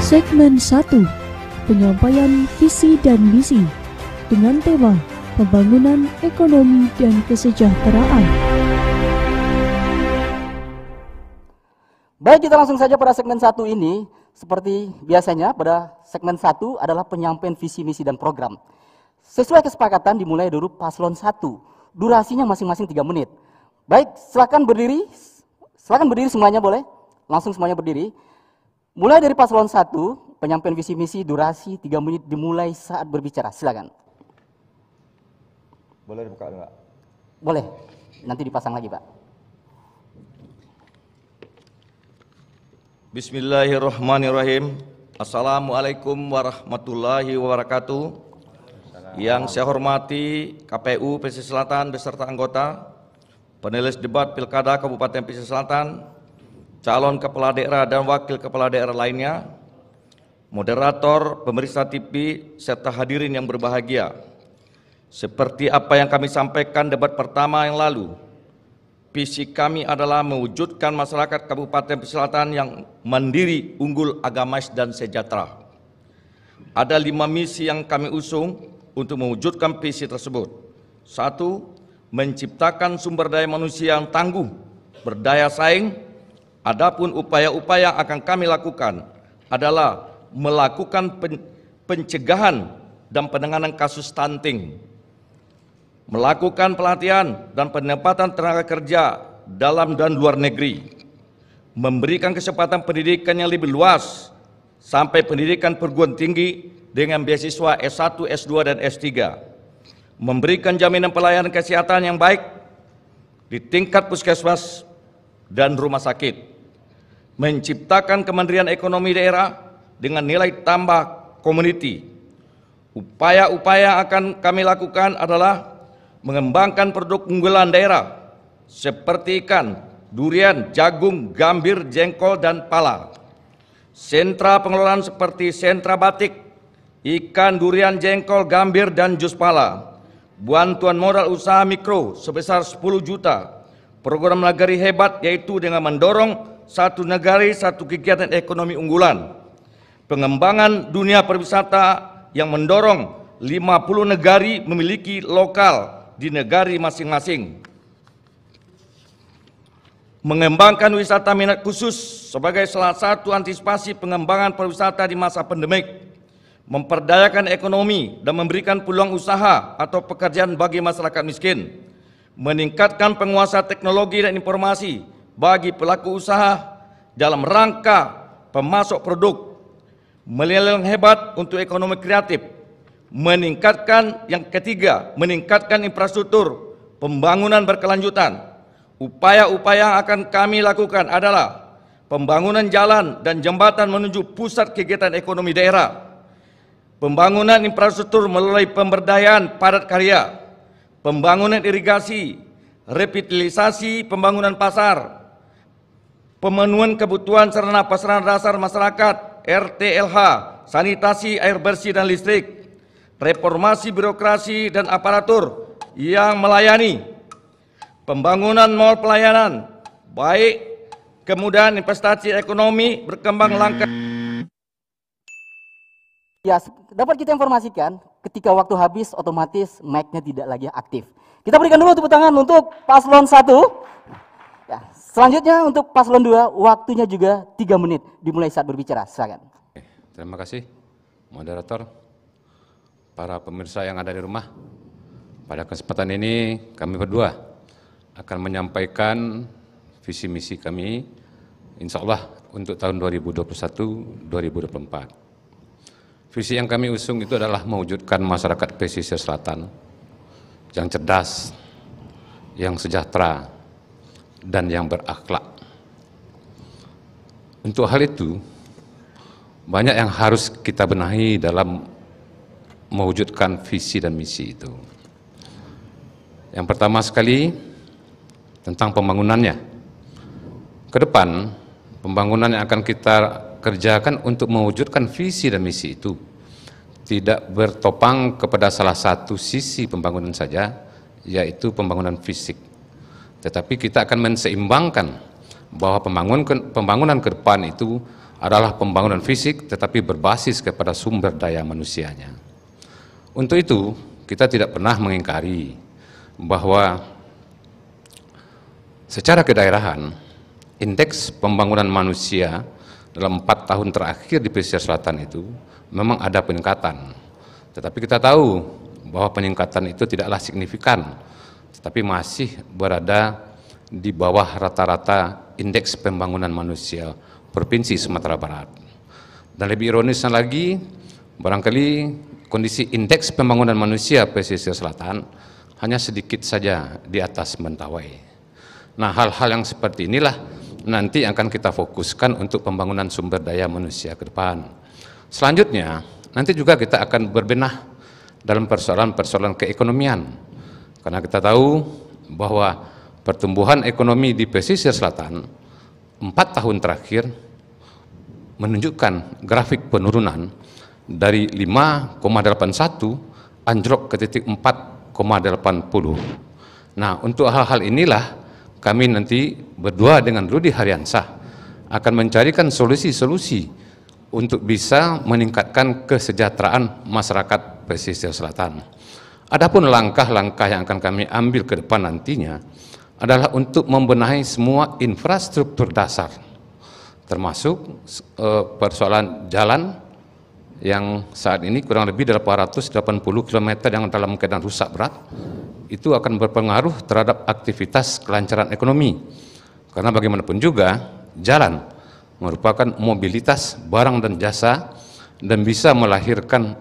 Segmen 1, penyampaian visi dan misi dengan tema pembangunan ekonomi dan kesejahteraan. Baik, kita langsung saja pada segmen 1 ini. Seperti biasanya pada segmen 1 adalah penyampaian visi misi dan program. Sesuai kesepakatan dimulai dulu paslon 1. Durasinya masing-masing 3 menit. Baik, silakan berdiri. Silakan berdiri semuanya, boleh? Langsung semuanya berdiri. Mulai dari paslon 1, penyampaian visi misi durasi 3 menit dimulai saat berbicara. Silakan. Boleh dibuka dulu, Pak? Boleh. Nanti dipasang lagi, Pak. Bismillahirrahmanirrahim. Assalamualaikum warahmatullahi wabarakatuh. Yang saya hormati KPU Pesisir Selatan beserta anggota, panelis debat Pilkada Kabupaten Pesisir Selatan, calon kepala daerah dan wakil kepala daerah lainnya, moderator, pemeriksa TV, serta hadirin yang berbahagia. Seperti apa yang kami sampaikan debat pertama yang lalu, visi kami adalah mewujudkan masyarakat Kabupaten Pesisir Selatan yang mandiri, unggul, agamis, dan sejahtera. Ada 5 misi yang kami usung untuk mewujudkan visi tersebut. 1. Menciptakan sumber daya manusia yang tangguh, berdaya saing. Adapun upaya-upaya yang akan kami lakukan adalah melakukan pencegahan dan penanganan kasus stunting, melakukan pelatihan dan penempatan tenaga kerja dalam dan luar negeri, memberikan kesempatan pendidikan yang lebih luas sampai pendidikan perguruan tinggi dengan beasiswa S1, S2, dan S3, memberikan jaminan pelayanan kesehatan yang baik di tingkat puskesmas dan rumah sakit, menciptakan kemandirian ekonomi daerah dengan nilai tambah community. Upaya-upaya yang akan kami lakukan adalah mengembangkan produk unggulan daerah seperti ikan, durian, jagung, gambir, jengkol, dan pala. Sentra pengelolaan seperti sentra batik, ikan, durian, jengkol, gambir, dan jus pala. Bantuan modal usaha mikro sebesar 10 juta. Program Nagari Hebat yaitu dengan mendorong satu negari, satu kegiatan ekonomi unggulan. Pengembangan dunia pariwisata yang mendorong 50 negari memiliki lokal di negari masing-masing. Mengembangkan wisata minat khusus sebagai salah satu antisipasi pengembangan pariwisata di masa pandemik. Memperdayakan ekonomi dan memberikan peluang usaha atau pekerjaan bagi masyarakat miskin. Meningkatkan penguasaan teknologi dan informasi bagi pelaku usaha dalam rangka pemasok produk. Melelang hebat untuk ekonomi kreatif. Meningkatkan, yang ketiga, meningkatkan infrastruktur pembangunan berkelanjutan. Upaya-upaya yang akan kami lakukan adalah pembangunan jalan dan jembatan menuju pusat kegiatan ekonomi daerah, pembangunan infrastruktur melalui pemberdayaan padat karya, pembangunan irigasi, revitalisasi pembangunan pasar, pemenuhan kebutuhan sarana prasarana dasar masyarakat, RTLH, sanitasi, air bersih, dan listrik, reformasi birokrasi dan aparatur yang melayani, pembangunan mal pelayanan, baik kemudahan investasi ekonomi berkembang langkah. Ya, dapat kita informasikan, ketika waktu habis otomatis mic-nya tidak lagi aktif. Kita berikan dulu tepuk tangan untuk paslon 1. Ya, selanjutnya untuk paslon 2, waktunya juga 3 menit dimulai saat berbicara. Silakan. Terima kasih, moderator, para pemirsa yang ada di rumah. Pada kesempatan ini kami berdua akan menyampaikan visi misi kami, insya Allah untuk tahun 2021-2024. Visi yang kami usung itu adalah mewujudkan masyarakat pesisir selatan yang cerdas, yang sejahtera, dan yang berakhlak. Untuk hal itu, banyak yang harus kita benahi dalam mewujudkan visi dan misi itu. Yang pertama sekali, tentang pembangunannya. Ke depan, pembangunan yang akan kita kerjakan untuk mewujudkan visi dan misi itu tidak bertopang kepada salah satu sisi pembangunan saja, yaitu pembangunan fisik. Tetapi kita akan menseimbangkan bahwa pembangunan ke depan itu adalah pembangunan fisik tetapi berbasis kepada sumber daya manusianya. Untuk itu, kita tidak pernah mengingkari bahwa secara kedaerahan, indeks pembangunan manusia dalam 4 tahun terakhir di pesisir selatan itu memang ada peningkatan. Tetapi kita tahu bahwa peningkatan itu tidaklah signifikan, tetapi masih berada di bawah rata-rata indeks pembangunan manusia Provinsi Sumatera Barat. Dan lebih ironisnya lagi, barangkali kondisi indeks pembangunan manusia pesisir selatan hanya sedikit saja di atas Mentawai. Nah, hal-hal yang seperti inilah nanti akan kita fokuskan untuk pembangunan sumber daya manusia ke depan. Selanjutnya, nanti juga kita akan berbenah dalam persoalan-persoalan keekonomian. Karena kita tahu bahwa pertumbuhan ekonomi di pesisir selatan 4 tahun terakhir menunjukkan grafik penurunan dari 5,81 anjlok ke titik 4,80. Nah, untuk hal-hal inilah kami nanti berdua dengan Rudy Haryansyah akan mencarikan solusi-solusi untuk bisa meningkatkan kesejahteraan masyarakat pesisir selatan. Adapun langkah-langkah yang akan kami ambil ke depan nantinya adalah untuk membenahi semua infrastruktur dasar, termasuk persoalan jalan yang saat ini kurang lebih 880 km yang dalam keadaan rusak berat. Itu akan berpengaruh terhadap aktivitas kelancaran ekonomi. Karena bagaimanapun juga, jalan merupakan mobilitas barang dan jasa dan bisa melahirkan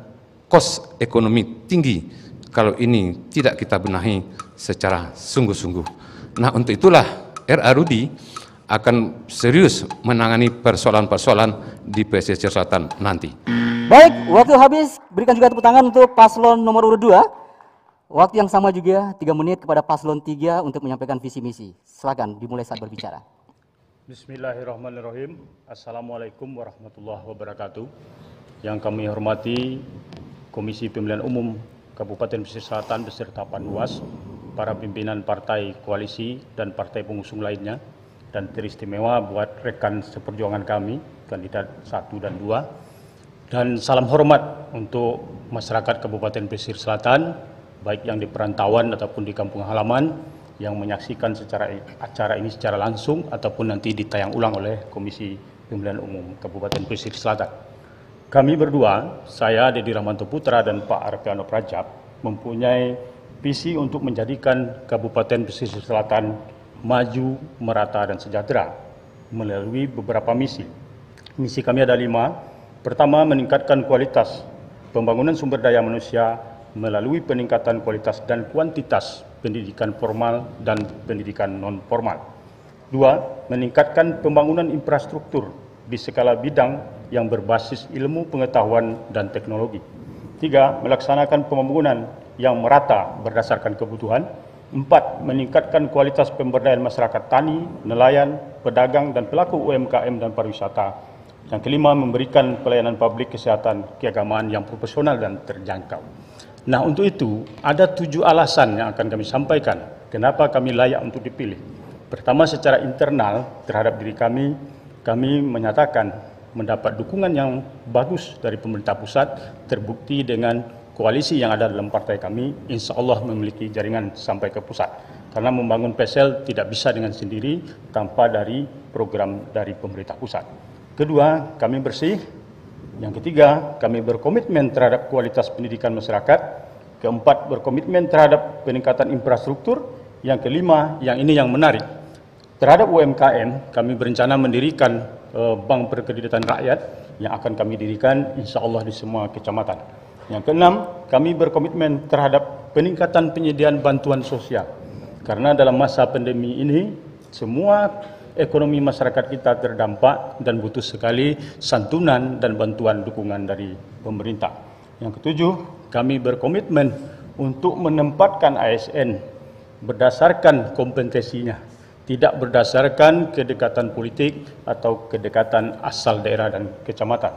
kos ekonomi tinggi kalau ini tidak kita benahi secara sungguh-sungguh. Nah, untuk itulah RA Rudy akan serius menangani persoalan-persoalan di pesisir selatan nanti. Baik, waktu habis. Berikan juga tepuk tangan untuk paslon nomor urut 2. Waktu yang sama juga 3 menit kepada paslon 3 untuk menyampaikan visi misi. Silakan dimulai saat berbicara. Bismillahirrahmanirrahim. Assalamualaikum warahmatullahi wabarakatuh. Yang kami hormati Komisi Pemilihan Umum Kabupaten Pesisir Selatan beserta Panwas, para pimpinan partai koalisi dan partai pengusung lainnya, dan teristimewa buat rekan seperjuangan kami, kandidat 1 dan 2. Dan salam hormat untuk masyarakat Kabupaten Pesisir Selatan, baik yang di perantauan ataupun di kampung halaman, yang menyaksikan acara ini secara langsung ataupun nanti ditayang ulang oleh Komisi Pemilihan Umum Kabupaten Pesisir Selatan. Kami berdua, saya Dedi Rahmanto Putra dan Pak Arpiano Prajab, mempunyai visi untuk menjadikan Kabupaten Pesisir Selatan maju, merata, dan sejahtera melalui beberapa misi. Misi kami ada 5. Pertama, meningkatkan kualitas pembangunan sumber daya manusia melalui peningkatan kualitas dan kuantitas pendidikan formal dan pendidikan non-formal. 2, meningkatkan pembangunan infrastruktur di segala bidang yang berbasis ilmu pengetahuan dan teknologi. 3, melaksanakan pembangunan yang merata berdasarkan kebutuhan. 4, meningkatkan kualitas pemberdayaan masyarakat tani, nelayan, pedagang, dan pelaku UMKM dan pariwisata. Yang kelima, memberikan pelayanan publik kesehatan keagamaan yang profesional dan terjangkau. Nah, untuk itu ada 7 alasan yang akan kami sampaikan kenapa kami layak untuk dipilih. Pertama, secara internal terhadap diri kami menyatakan mendapat dukungan yang bagus dari pemerintah pusat, terbukti dengan koalisi yang ada dalam partai kami, insya Allah memiliki jaringan sampai ke pusat. Karena membangun PSL tidak bisa dengan sendiri tanpa dari program dari pemerintah pusat. Kedua, kami bersih. Yang ketiga, kami berkomitmen terhadap kualitas pendidikan masyarakat. Keempat, berkomitmen terhadap peningkatan infrastruktur. Yang kelima, yang ini yang menarik, terhadap UMKM, kami berencana mendirikan Bank Perkreditan Rakyat yang akan kami dirikan insya Allah di semua kecamatan. Yang keenam, kami berkomitmen terhadap peningkatan penyediaan bantuan sosial. Karena dalam masa pandemi ini, semua ekonomi masyarakat kita terdampak dan butuh sekali santunan dan bantuan dukungan dari pemerintah. Yang ketujuh, kami berkomitmen untuk menempatkan ASN berdasarkan kompetensinya, tidak berdasarkan kedekatan politik atau kedekatan asal daerah dan kecamatan.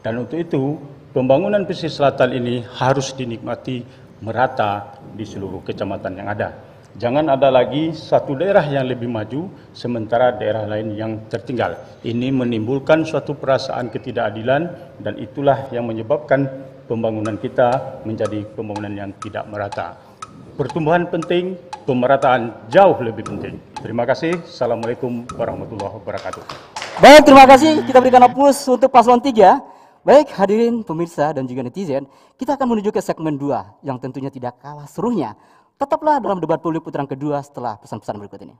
Dan untuk itu, pembangunan pesisir selatan ini harus dinikmati merata di seluruh kecamatan yang ada. Jangan ada lagi satu daerah yang lebih maju sementara daerah lain yang tertinggal. Ini menimbulkan suatu perasaan ketidakadilan dan itulah yang menyebabkan pembangunan kita menjadi pembangunan yang tidak merata. Pertumbuhan penting, pemerataan jauh lebih penting. Terima kasih. Assalamualaikum warahmatullahi wabarakatuh. Baik, terima kasih. Kita berikan aplaus untuk paslon 3. Baik, hadirin pemirsa dan juga netizen, kita akan menuju ke segmen 2 yang tentunya tidak kalah serunya. Tetaplah dalam debat publik putaran kedua setelah pesan-pesan berikut ini.